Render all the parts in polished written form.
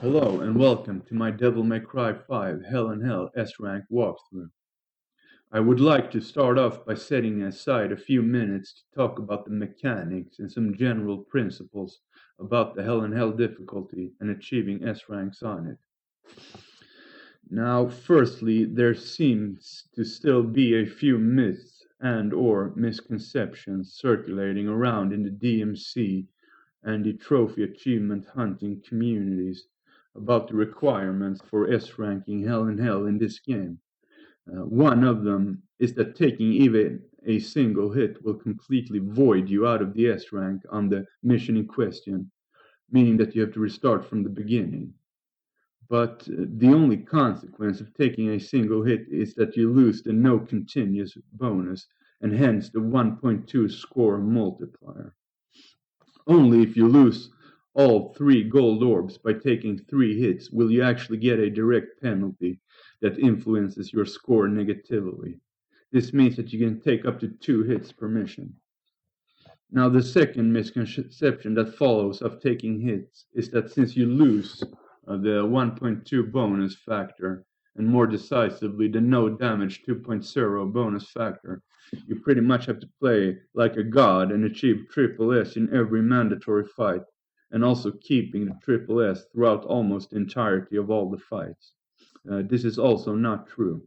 Hello and welcome to my Devil May Cry 5 Hell in Hell S-Rank walkthrough. I would like to start off by setting aside a few minutes to talk about the mechanics and some general principles about the Hell in Hell difficulty and achieving S-Ranks on it. Now, firstly, there seems to still be a few myths and or misconceptions circulating around in the DMC and the trophy achievement hunting communities about the requirements for S-ranking Hell in Hell in this game. One of them is that taking even a single hit will completely void you out of the S-rank on the mission in question, meaning that you have to restart from the beginning. But the only consequence of taking a single hit is that you lose the no continuous bonus and hence the 1.2 score multiplier. Only if you lose all 3 gold orbs by taking 3 hits will you actually get a direct penalty that influences your score negatively. This means that you can take up to 2 hits per mission. Now, the second misconception that follows of taking hits is that since you lose the 1.2 bonus factor, and more decisively the no damage 2.0 bonus factor, you pretty much have to play like a god and achieve triple S in every mandatory fight, and also keeping the triple S throughout almost the entirety of all the fights. This is also not true.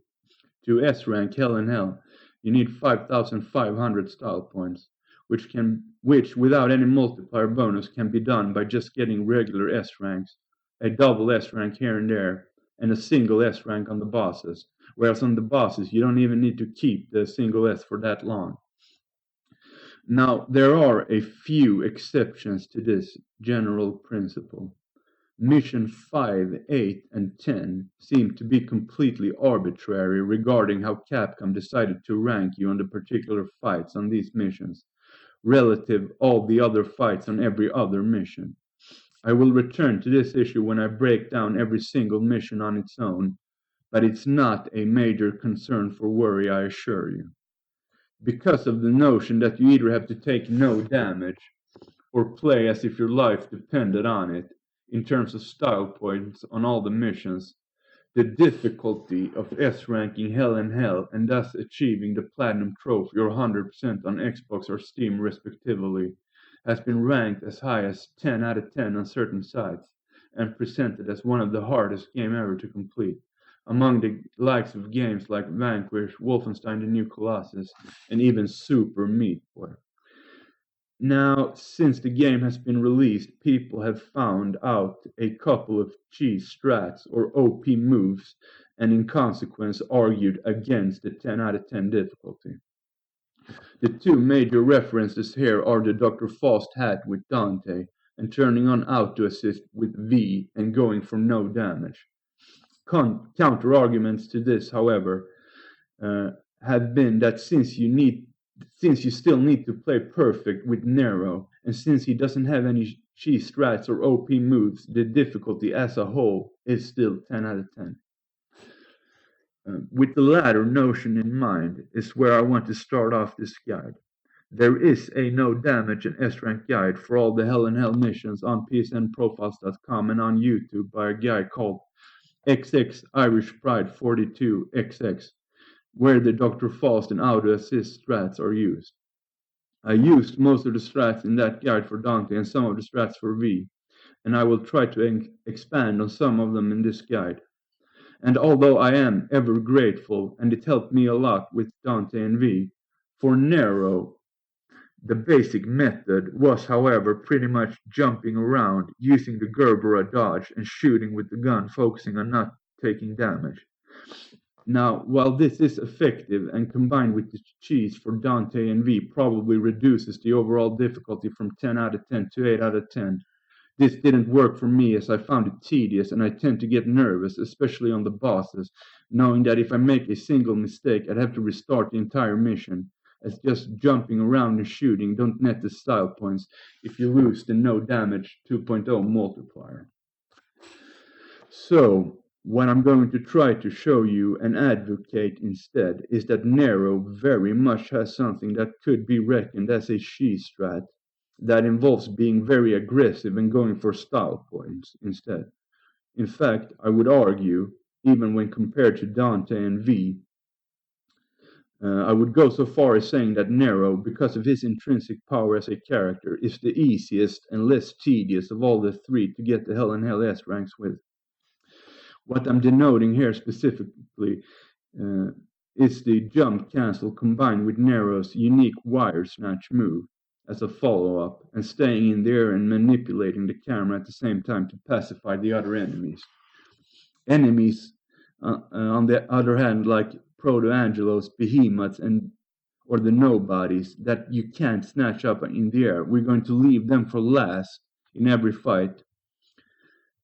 To S rank Hell in Hell, you need 5,500 style points, which without any multiplier bonus can be done by just getting regular S ranks, a double S rank here and there, and a single S rank on the bosses, whereas on the bosses you don't even need to keep the single S for that long. Now, there are a few exceptions to this general principle. Mission 5, 8, and 10 seem to be completely arbitrary regarding how Capcom decided to rank you on the particular fights on these missions, relative all the other fights on every other mission. I will return to this issue when I break down every single mission on its own, but it's not a major concern for worry, I assure you. Because of the notion that you either have to take no damage or play as if your life depended on it, in terms of style points on all the missions, the difficulty of S-ranking Hell in Hell and thus achieving the Platinum Trophy or 100% on Xbox or Steam respectively has been ranked as high as 10 out of 10 on certain sites and presented as one of the hardest games ever to complete, among the likes of games like Vanquish, Wolfenstein the New Colossus, and even Super Meat Boy. Now, since the game has been released, people have found out a couple of cheese strats or OP moves and in consequence argued against the 10 out of 10 difficulty. The two major references here are the Dr. Faust hat with Dante and turning on auto assist with V and going for no damage. Counter arguments to this, however, have been that since you still need to play perfect with Nero, and since he doesn't have any cheese strats or OP moves, the difficulty as a whole is still 10 out of 10. With the latter notion in mind is where I want to start off this guide. There is a no damage and S-rank guide for all the Hell in Hell missions on psnprofiles.com and on YouTube by a guy called XX Irish Pride 42 XX, where the Dr. Faust and auto assist strats are used. I used most of the strats in that guide for Dante and some of the strats for V, and I will try to expand on some of them in this guide. And although I am ever grateful, and it helped me a lot with Dante and V, for Nero, the basic method was, however, pretty much jumping around, using the Gerbera dodge, and shooting with the gun, focusing on not taking damage. Now, while this is effective and combined with the cheese for Dante and V probably reduces the overall difficulty from 10 out of 10 to 8 out of 10, this didn't work for me as I found it tedious and I tend to get nervous, especially on the bosses, knowing that if I make a single mistake, I'd have to restart the entire mission, as just jumping around and shooting don't net the style points if you lose the no damage 2.0 multiplier. So, what I'm going to try to show you and advocate instead is that Nero very much has something that could be reckoned as a she strat that involves being very aggressive and going for style points instead. In fact, I would argue, even when compared to Dante and V, I would go so far as saying that Nero, because of his intrinsic power as a character, is the easiest and less tedious of all the three to get the Hell and Hell S ranks with. What I'm denoting here specifically is the jump cancel combined with Nero's unique wire snatch move as a follow-up, and staying in there and manipulating the camera at the same time to pacify the other enemies. Enemies, on the other hand, like Proto, Angelos, Behemoths, or the Nobodies that you can't snatch up in the air, we're going to leave them for last in every fight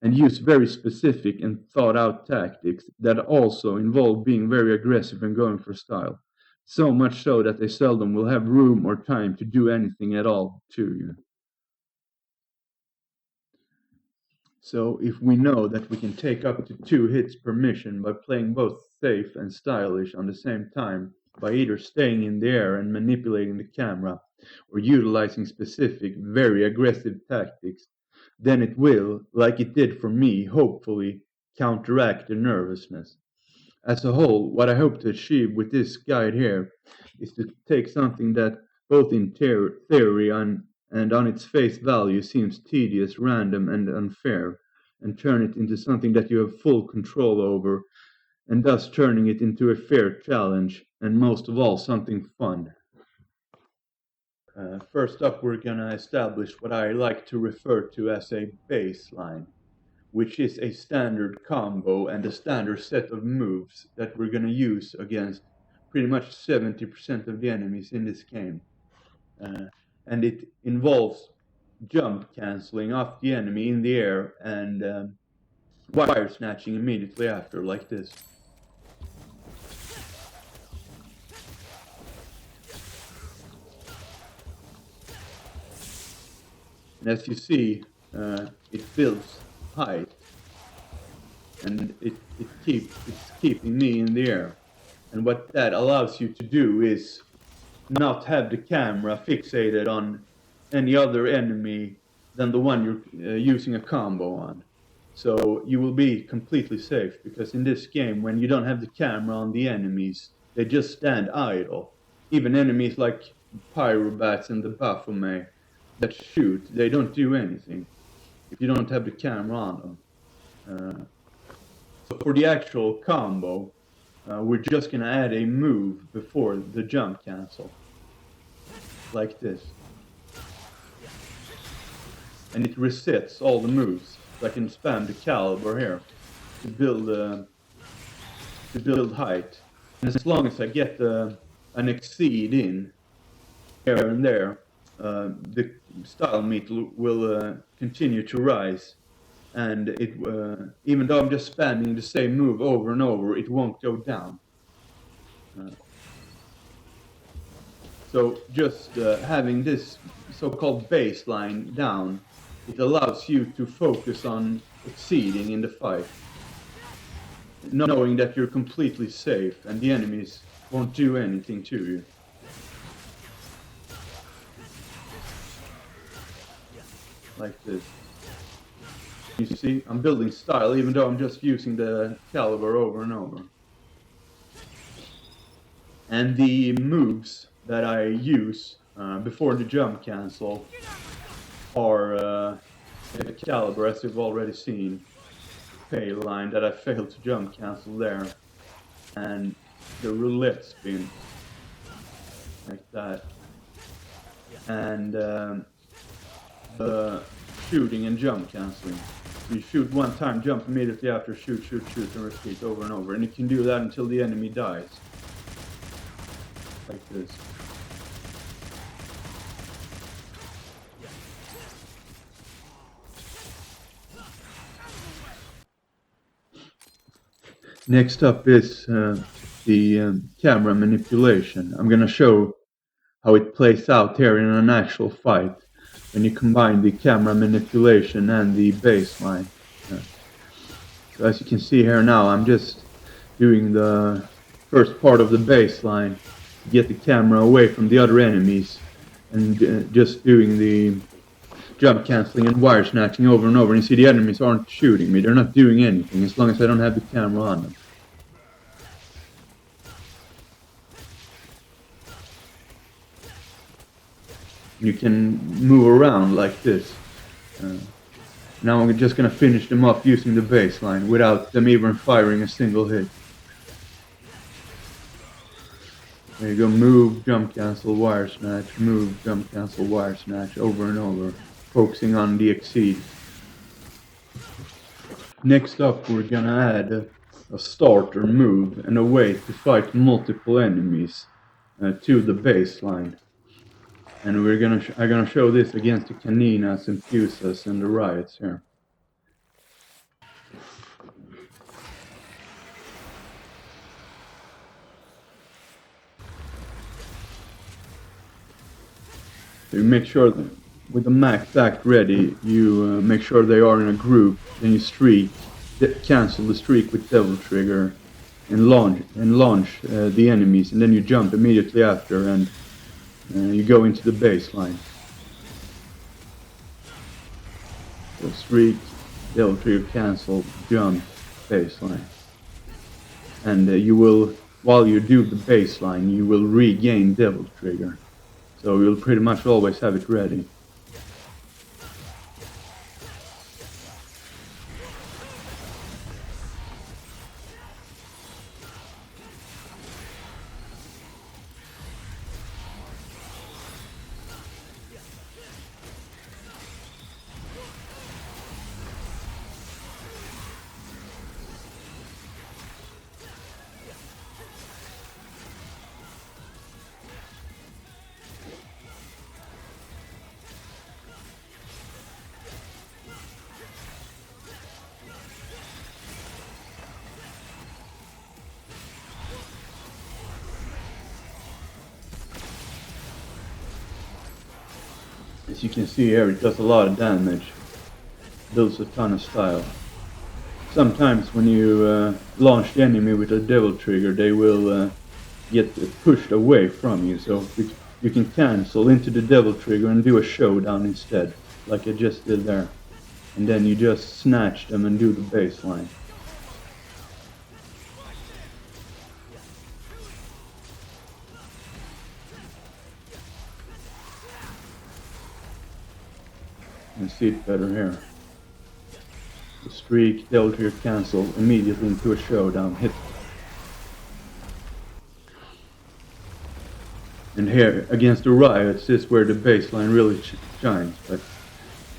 and use very specific and thought-out tactics that also involve being very aggressive and going for style. So much so that they seldom will have room or time to do anything at all to you. So if we know that we can take up to 2 hits per mission by playing both safe and stylish on the same time, by either staying in the air and manipulating the camera, or utilizing specific, very aggressive tactics, then it will, like it did for me, hopefully counteract the nervousness. As a whole, what I hope to achieve with this guide here is to take something that both in theory and on its face value seems tedious, random, and unfair, and turn it into something that you have full control over, and thus turning it into a fair challenge, and most of all, something fun. First up, we're going to establish what I like to refer to as a baseline, which is a standard combo and a standard set of moves that we're going to use against pretty much 70% of the enemies in this game. And it involves jump canceling off the enemy in the air and wire snatching immediately after, like this. And as you see, it builds height, and it's keeping me in the air. And what that allows you to do is not have the camera fixated on any other enemy than the one you're using a combo on. So you will be completely safe, because in this game, when you don't have the camera on the enemies, they just stand idle. Even enemies like Pyrobats and the Baphomets that shoot, they don't do anything if you don't have the camera on them. So for the actual combo, we're just going to add a move before the jump cancel, like this. And it resets all the moves. So I can spam the caliber here to build height. And as long as I get an exceed in here and there, the style meter will continue to rise, and it even though I'm just spamming the same move over and over, it won't go down. So just having this so-called baseline down, it allows you to focus on exceeding in the fight, knowing that you're completely safe and the enemies won't do anything to you. Like this. You see, I'm building style even though I'm just using the caliber over and over. And the moves that I use before the jump cancel are the caliber, as you've already seen, fail line that I failed to jump cancel there, and the roulette spin, like that, and the shooting and jump canceling. You shoot one time, jump immediately after, shoot, and repeat over and over. And you can do that until the enemy dies. Like this. Next up is the camera manipulation. I'm going to show how it plays out here in an actual fight when you combine the camera manipulation and the baseline. So as you can see here now, I'm just doing the first part of the baseline to get the camera away from the other enemies, and just doing the jump cancelling and wire snatching over and over. And you see the enemies aren't shooting me. They're not doing anything as long as I don't have the camera on them. You can move around like this. Now I'm just going to finish them off using the baseline without them even firing a single hit. There you go, move, jump cancel, wire snatch, move, jump cancel, wire snatch, over and over, focusing on the exceed. Next up we're going to add a starter move and a way to fight multiple enemies to the baseline. And I'm gonna show this against the Caninas and Fusas and the Riots here. So you make sure that with the max act ready, you make sure they are in a group. Then you streak, cancel the streak with Devil Trigger, and launch the enemies. And then you jump immediately after, and you go into the baseline. So streak, Devil Trigger, cancel, jump, baseline. And you will, while you do the baseline, you will regain Devil Trigger. So you'll pretty much always have it ready. As you can see here, it does a lot of damage. Builds a ton of style. Sometimes when you launch the enemy with a Devil Trigger, they will get pushed away from you. So you can cancel into the Devil Trigger and do a showdown instead, like I just did there. And then you just snatch them and do the baseline. And see it better here. The streak, Devil Trigger, cancel, immediately into a showdown, hit. And here, against the Riots, this is where the baseline really shines. But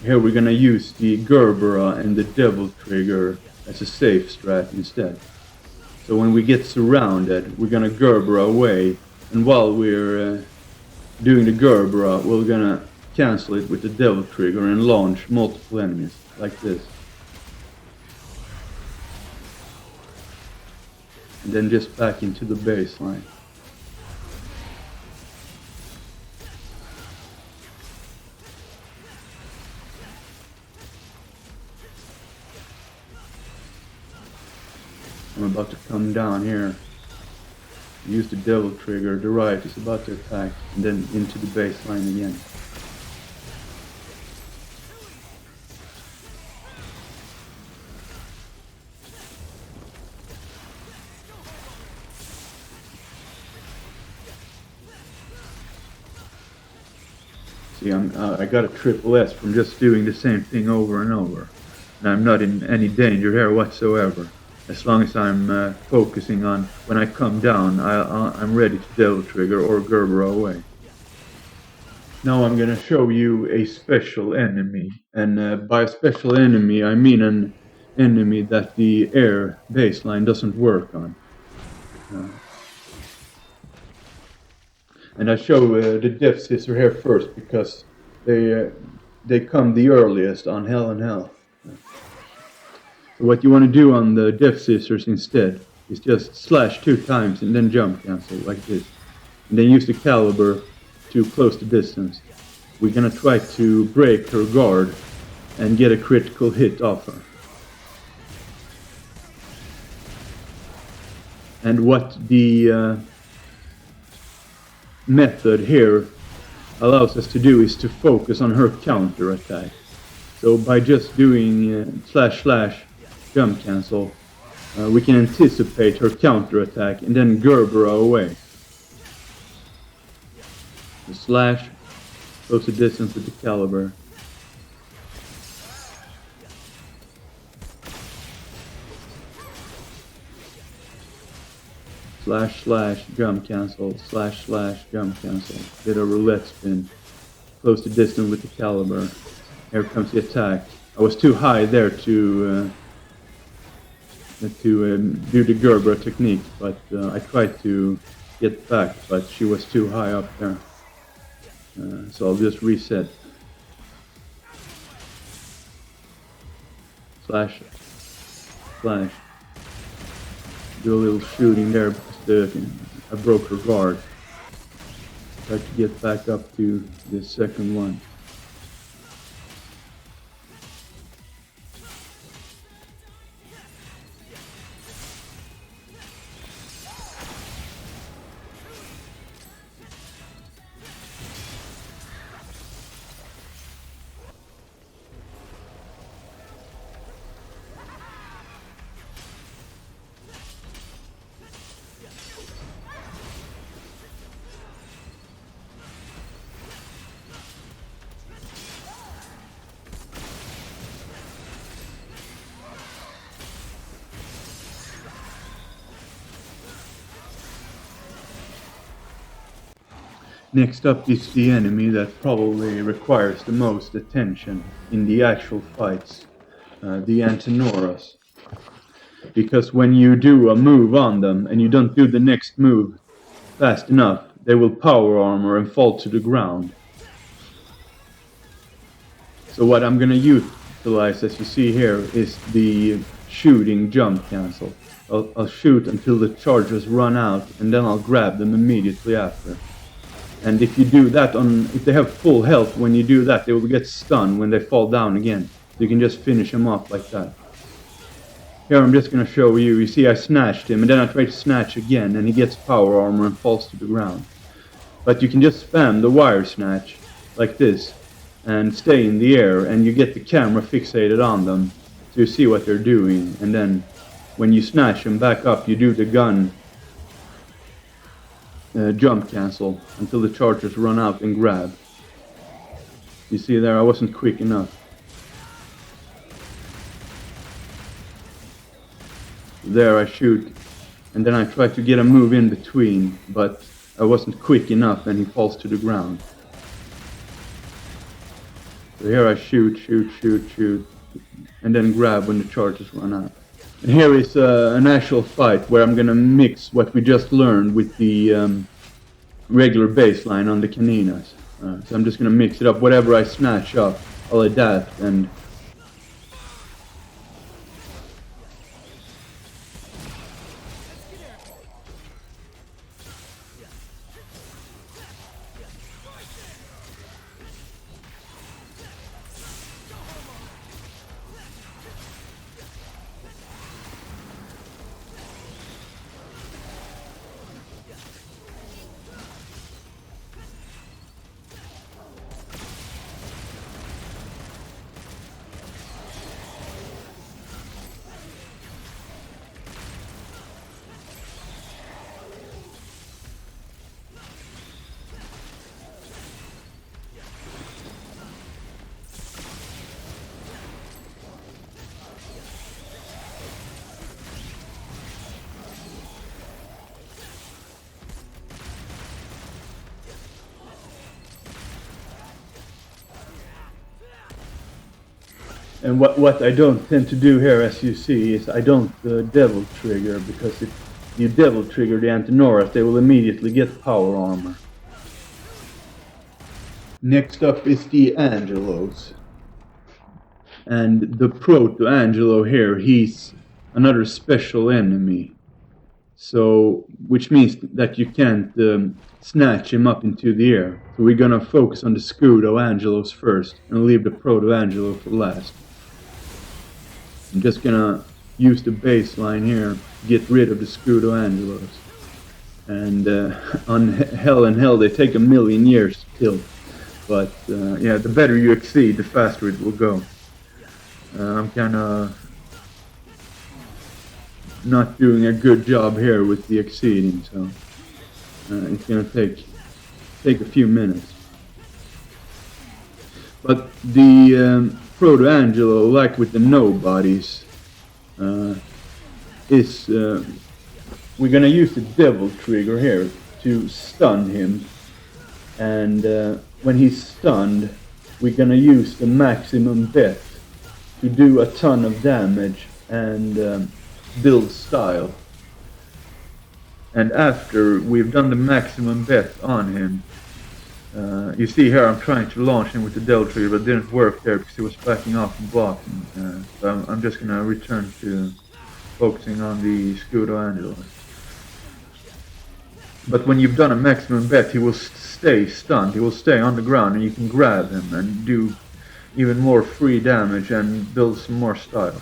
here we're gonna use the Gerbera and the Devil Trigger as a safe strat instead. So when we get surrounded, we're gonna Gerbera away, and while we're doing the Gerbera, we're gonna cancel it with the Devil Trigger and launch multiple enemies, like this. And then just back into the baseline. I'm about to come down here. Use the Devil Trigger, the Riot is about to attack, and then into the baseline again. See, I got a triple S from just doing the same thing over and over. And I'm not in any danger here whatsoever. As long as I'm focusing on when I come down, I'm ready to Devil Trigger or Gerbera away. Now I'm going to show you a special enemy. And by a special enemy, I mean an enemy that the air baseline doesn't work on. And I show the Death Scissor here first because they come the earliest on Hell and Hell. So what you want to do on the Death Scissors instead is just slash 2 times and then jump cancel like this. And then use the caliber to close the distance. We're going to try to break her guard and get a critical hit off her. And what the method here allows us to do is to focus on her counter attack. So by just doing / jump cancel, we can anticipate her counter attack and then Gerbera away. The slash, close the distance with the caliber. / jump cancel, / jump cancel. Did a roulette spin. Close the distance with the caliber. Here comes the attack. I was too high there to do the Gerbera technique, but I tried to get back, but she was too high up there. So I'll just reset. Slash. Do a little shooting there because I broke her guard. Try to get back up to the second one. Next up is the enemy that probably requires the most attention in the actual fights, the Antenoras. Because when you do a move on them and you don't do the next move fast enough, they will power armor and fall to the ground. So what I'm going to utilize, as you see here, is the shooting jump cancel. I'll shoot until the charges run out and then I'll grab them immediately after. And if you do that if they have full health, when you do that, they will get stunned when they fall down again. So you can just finish them off like that. Here I'm just going to show you. You see I snatched him, and then I try to snatch again, and he gets power armor and falls to the ground. But you can just spam the wire snatch, like this, and stay in the air, and you get the camera fixated on them, so you see what they're doing. And then, when you snatch them back up, you do the gun jump cancel until the charges run out and grab. You see there, I wasn't quick enough. There I shoot, and then I try to get a move in between, but I wasn't quick enough and he falls to the ground. So here I shoot, and then grab when the charges run out. And here is an actual fight where I'm gonna mix what we just learned with the regular baseline on the caninas. So I'm just gonna mix it up. Whatever I snatch up, I'll adapt and And what I don't tend to do here, as you see, is I don't devil trigger, because if you devil trigger the Antenoras, they will immediately get power armor. Next up is the Angelos. And the Proto Angelo here, he's another special enemy. So, which means that you can't snatch him up into the air. So we're gonna focus on the Scudo Angelos first, and leave the Proto Angelo for last. I'm just gonna use the baseline here to get rid of the Scudo Angelos. And on Hell and Hell they take 1,000,000 years to kill. But yeah, the better you exceed, the faster it will go. I'm kind of not doing a good job here with the exceeding, so it's gonna take a few minutes. But the Proto Angelo, like with the Nobodies, is we're gonna use the Devil Trigger here to stun him, and when he's stunned, we're gonna use the maximum bet to do a ton of damage and build style. And after we've done the maximum bet on him, you see here I'm trying to launch him with the Devil Trigger, but it didn't work there because he was backing off and blocking. So I'm just gonna return to focusing on the Scudo Angelos. But when you've done a maximum bet, he will stay stunned, he will stay on the ground, and you can grab him and do even more free damage and build some more style.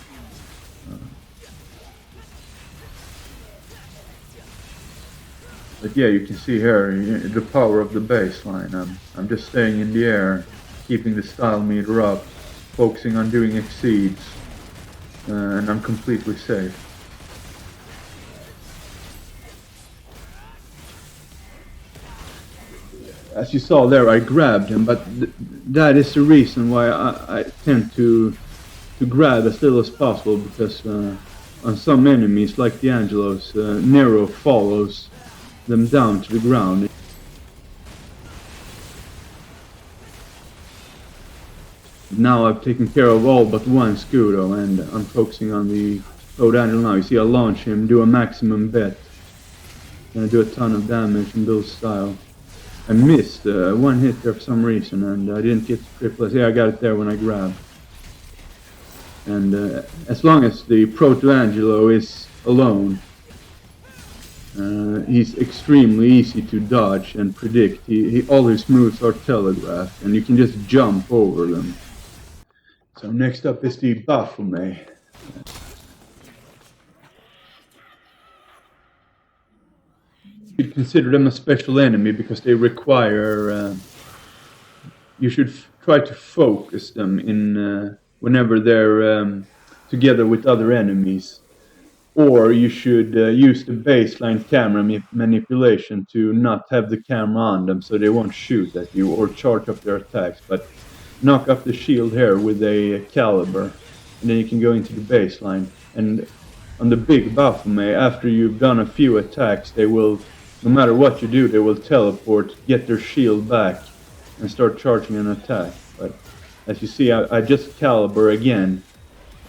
But yeah, you can see here the power of the baseline. I'm just staying in the air, keeping the style meter up, focusing on doing exceeds, and I'm completely safe. As you saw there, I grabbed him, but that is the reason why I tend to grab as little as possible, because on some enemies, like the Angelos, Nero follows them down to the ground. Now I've taken care of all but one Scudo, and I'm focusing on the Proto Angelo now. You see I launch him, do a maximum bet, gonna do a ton of damage and build style. I missed one hit there for some reason, and I didn't get the triple. Yeah, I got it there when I grabbed. And as long as the Proto Angelo is alone, he's extremely easy to dodge and predict. All his moves are telegraphed, and you can just jump over them. So next up is the Baphomets. You consider them a special enemy because they require. You should try to focus them in whenever they're together with other enemies. Or you should use the baseline camera manipulation to not have the camera on them so they won't shoot at you or charge up their attacks. But knock up the shield here with a caliber, and then you can go into the baseline. And on the big Baphomet, after you've done a few attacks, they will, no matter what you do, they will teleport, get their shield back, and start charging an attack. But as you see, I just caliber again.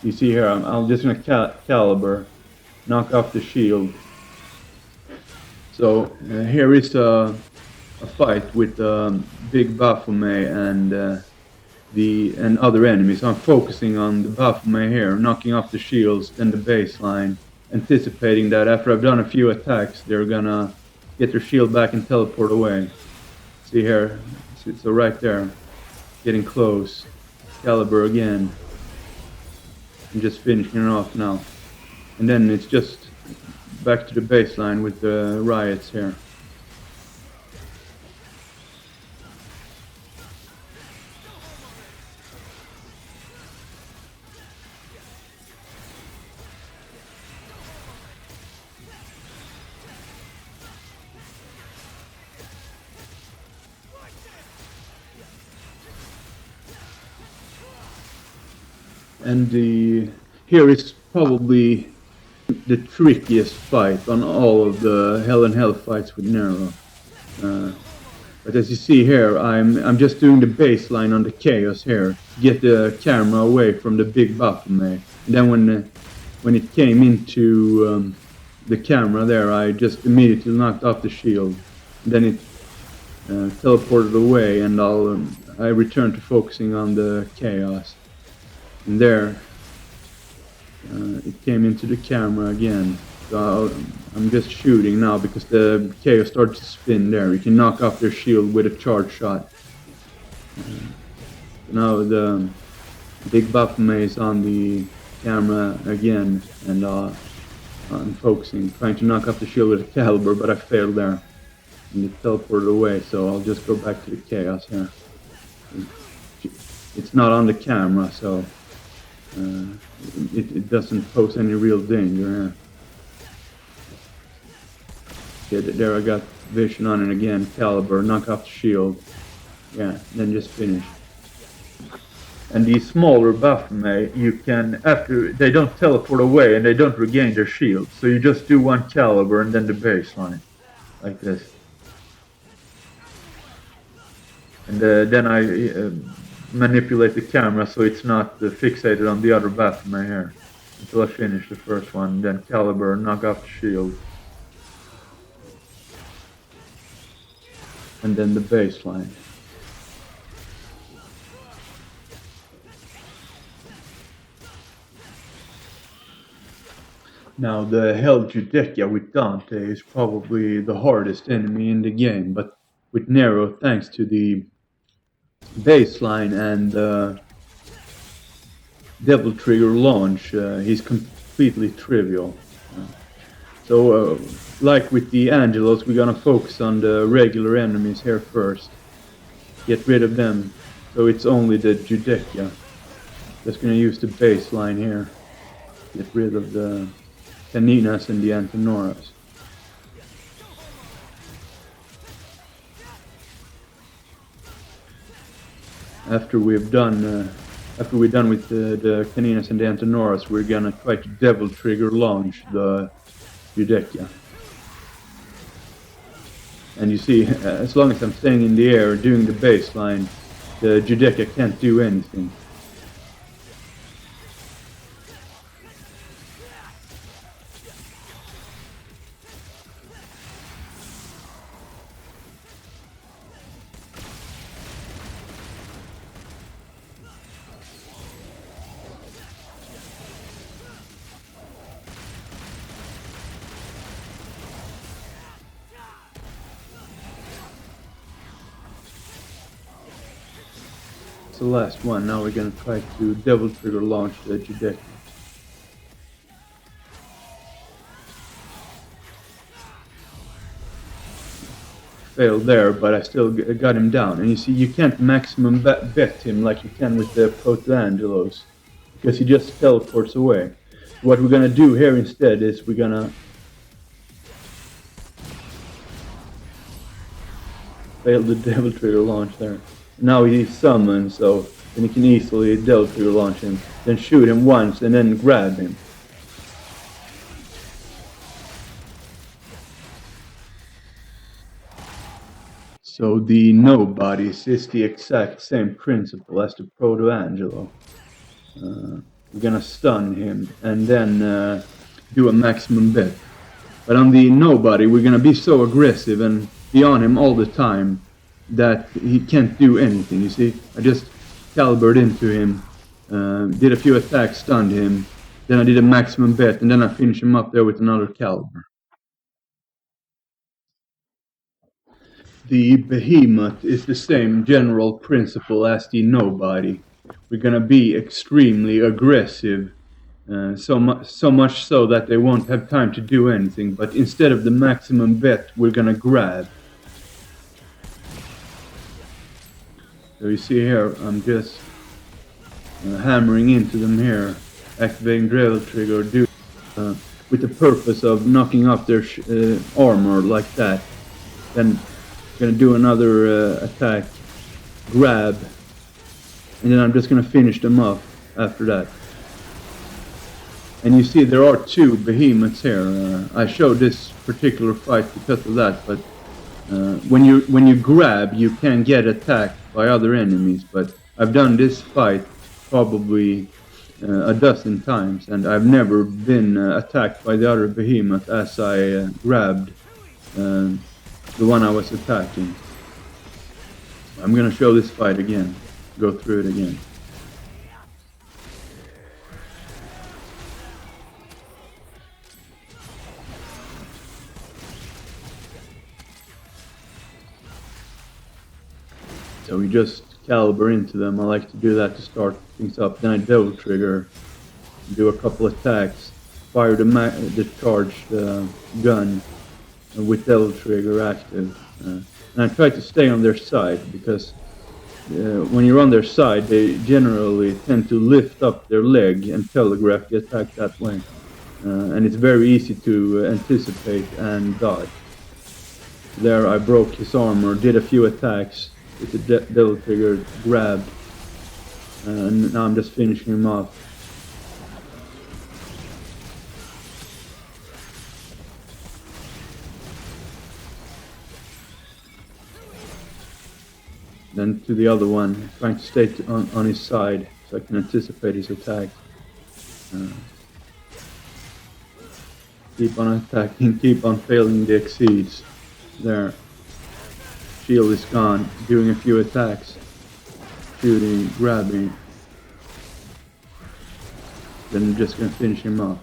You see here, I'm just going to caliber. Knock off the shield. So here is a fight with big Baphomet and other enemies. I'm focusing on the Baphomet here, knocking off the shields, then the baseline, anticipating that after I've done a few attacks, they're gonna get their shield back and teleport away. See here, so right there, getting close. Caliber again. I'm just finishing it off now. And then it's just back to the baseline with the riots here. And here is probably the trickiest fight on all of the Hell and Hell fights with Nero. But as you see here, I'm just doing the baseline on the Chaos here to get the camera away from the big Baphomet. And then when it came into the camera there, I just immediately knocked off the shield. And then it teleported away, and I returned to focusing on the Chaos. And there, it came into the camera again. So I'm just shooting now because the Chaos started to spin there. You can knock off their shield with a charge shot. Now the big Baphomet is on the camera again, and I'm focusing, trying to knock off the shield with a caliber, but I failed there. And it teleported away, so I'll just go back to the Chaos here. It's not on the camera, so it doesn't pose any real danger. Yeah, there I got vision on it again. Caliber, knock off the shield. Yeah, then just finish. And these smaller Baphomets, you can, after, they don't teleport away and they don't regain their shield. So you just do one caliber and then the baseline. Like this. And then I manipulate the camera so it's not fixated on the other Baphomet here. Until I finish the first one. Then caliber, knock off the shield. And then the baseline. Now the Hell Judecca with Dante is probably the hardest enemy in the game, but with Nero, thanks to the baseline and Devil Trigger launch, he's completely trivial. So like with the Angelos, we're gonna focus on the regular enemies here first. Get rid of them, so it's only the Judecca. Just gonna use the baseline here. Get rid of the Caninas and the Antenoras. After we're done with the Caninas and the Antenoras, we're gonna try to Devil Trigger launch the Judecca. And you see, as long as I'm staying in the air doing the baseline, the Judecca can't do anything. The last one. Now we're gonna try to Devil Trigger launch the Judecca. Failed there, but I still got him down. And you see, you can't maximum bet him like you can with the Proto Angelos, because he just teleports away. What we're gonna do here instead is we're gonna fail the Devil Trigger launch there. Now he's summoned, so then you can easily Devil Trigger launch him. Then shoot him once and then grab him. So the Nobodies is the exact same principle as the Proto Angelo. We're gonna stun him and then do a maximum bet. But on the Nobody, we're gonna be so aggressive and be on him all the time that he can't do anything. You see, I just calibered into him, did a few attacks, stunned him, then I did a maximum bet, and then I finished him up there with another caliber. The Behemoth is the same general principle as the Nobody. We're gonna be extremely aggressive, so much so that they won't have time to do anything, but instead of the maximum bet, we're gonna grab. So you see here, I'm just hammering into them here, activating Devil Trigger, with the purpose of knocking off their armor like that. Then gonna do another attack, grab, and then I'm just gonna finish them off after that. And you see there are two Behemoths here. I showed this particular fight because of that, but when you grab, you can get attacked by other enemies, but I've done this fight probably a dozen times, and I've never been attacked by the other Behemoth as I grabbed the one I was attacking. I'm gonna show this fight again, go through it again. So we just caliber into them. I like to do that to start things up. Then I Devil Trigger, do a couple attacks, fire the charged gun with Devil Trigger active. And I try to stay on their side because when you're on their side, they generally tend to lift up their leg and telegraph the attack that way. And it's very easy to anticipate and dodge. There I broke his armor, did a few attacks with the Devil Trigger, grabbed, and now I'm just finishing him off. Then to the other one, trying to stay on his side so I can anticipate his attack. Keep on attacking, keep on failing the exceeds. There. Shield is gone, doing a few attacks. Shooting, grabbing. Then I'm just gonna finish him off.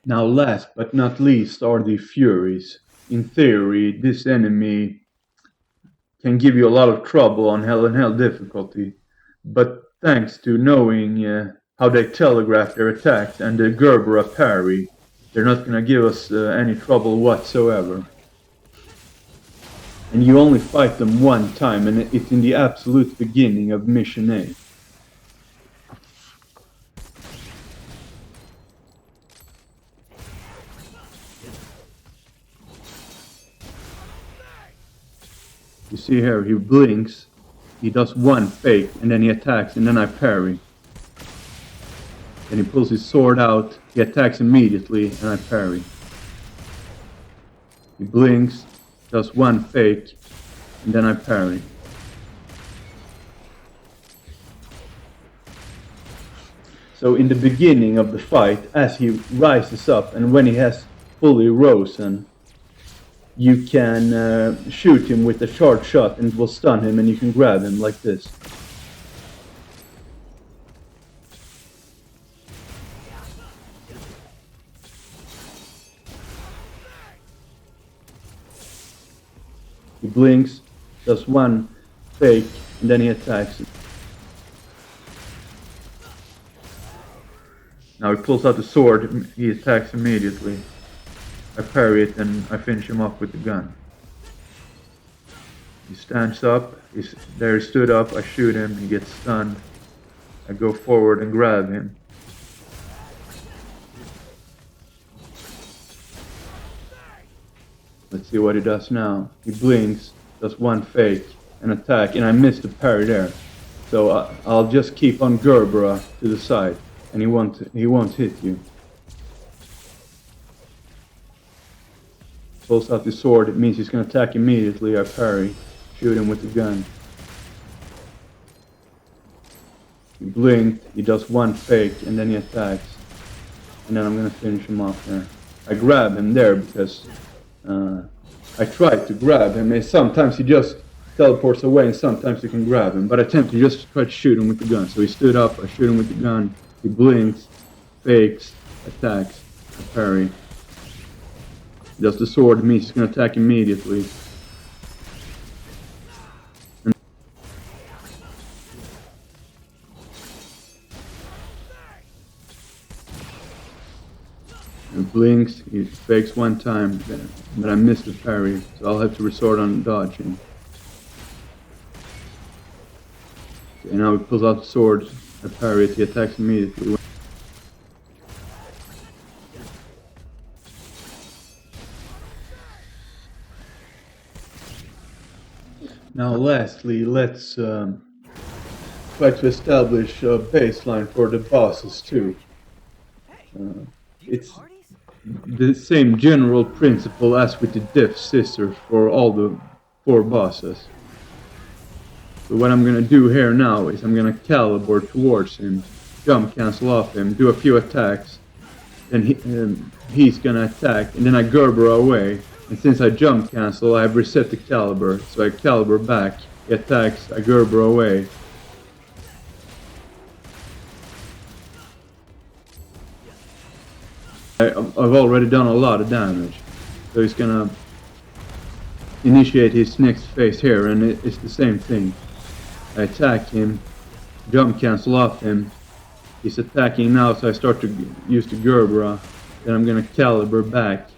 Now last but not least are the Furies. In theory, this enemy can give you a lot of trouble on Hell and Hell difficulty, but thanks to knowing how they telegraph their attacks and the Gerbera parry, they're not gonna give us any trouble whatsoever. And you only fight them one time, and it's in the absolute beginning of Mission A. You see here, he blinks, he does one fake, and then he attacks, and then I parry. Then he pulls his sword out, he attacks immediately, and I parry. He blinks, does one fake, and then I parry. So in the beginning of the fight, as he rises up, and when he has fully risen, you can shoot him with a short shot and it will stun him, and you can grab him like this. He blinks, does one fake, and then he attacks it. Now he pulls out the sword, he attacks immediately. I parry it and I finish him off with the gun. He stands up, there he stood up, I shoot him, he gets stunned. I go forward and grab him. Let's see what he does now. He blinks, does one fake, and attack, and I missed the parry there. So I'll just keep on Gerbera to the side, and he won't hit you. Pulls out the sword, it means he's going to attack immediately. I parry, shoot him with the gun. He blinked, he does one fake, and then he attacks. And then I'm going to finish him off there. I grab him there because I tried to grab him, and sometimes he just teleports away and sometimes you can grab him. But I tend to just try to shoot him with the gun. So he stood up, I shoot him with the gun, he blinks, fakes, attacks, I parry. Does the sword, it means he's going to attack immediately. And blinks, he fakes one time, but I missed the parry, so I'll have to resort on dodging. Okay, now he pulls out the sword, I parry it, he attacks immediately. Now lastly, let's try to establish a baseline for the bosses too. It's the same general principle as with the Death Sisters for all the 4 bosses. So what I'm going to do here now is I'm going to caliber towards him, jump cancel off him, do a few attacks, then he's going to attack, and then I Gerbera away. And since I jump cancel, I have reset the caliber, so I caliber back, he attacks, I Gerbera away. I've already done a lot of damage, so he's gonna initiate his next phase here, and it's the same thing. I attack him, jump cancel off him, he's attacking now, so I start to use the Gerbera, then I'm gonna caliber back.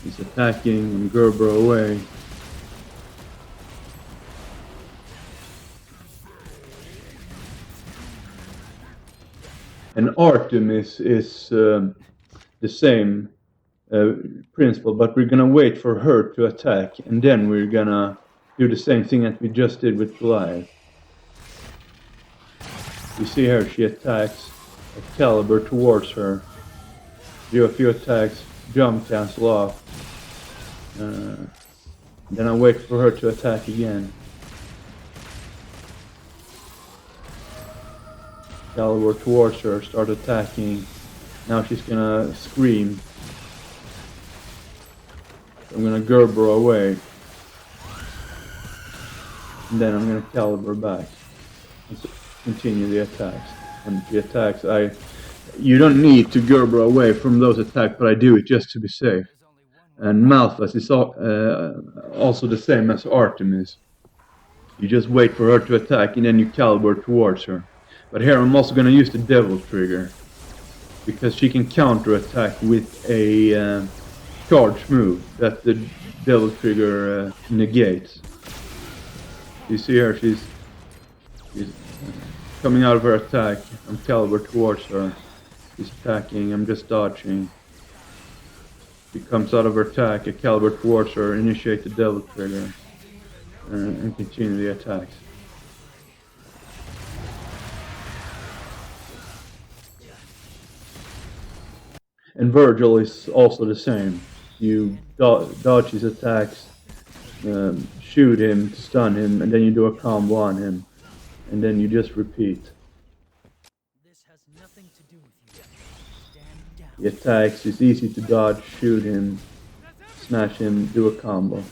He's attacking and Gerbera away. And Artemis is the same principle, but we're gonna wait for her to attack, and then we're gonna do the same thing that we just did with Goliath. You see here, she attacks Excalibur towards her. Do a few attacks, jump cancel off. Then I wait for her to attack again. Excalibur towards her, start attacking. Now she's gonna scream. I'm gonna Gerbera away. And then I'm gonna Excalibur back. And continue the attacks. And the attacks, you don't need to Gerbera away from those attacks, but I do it just to be safe. And Malphas is also the same as Artemis. You just wait for her to attack and then you Excalibur towards her. But here I'm also gonna use the Devil Trigger, because she can counter-attack with a charge move that the Devil Trigger negates. You see her, she's coming out of her attack. I'm Excalibur towards her. She's attacking, I'm just dodging. She comes out of her attack, Excalibur towards her, initiate the Devil Trigger, and continue the attacks. And Virgil is also the same. You dodge his attacks, shoot him to stun him, and then you do a combo on him. And then you just repeat. This has nothing to do with you. Stand down. He attacks, it's easy to dodge, shoot him, smash him, do a combo.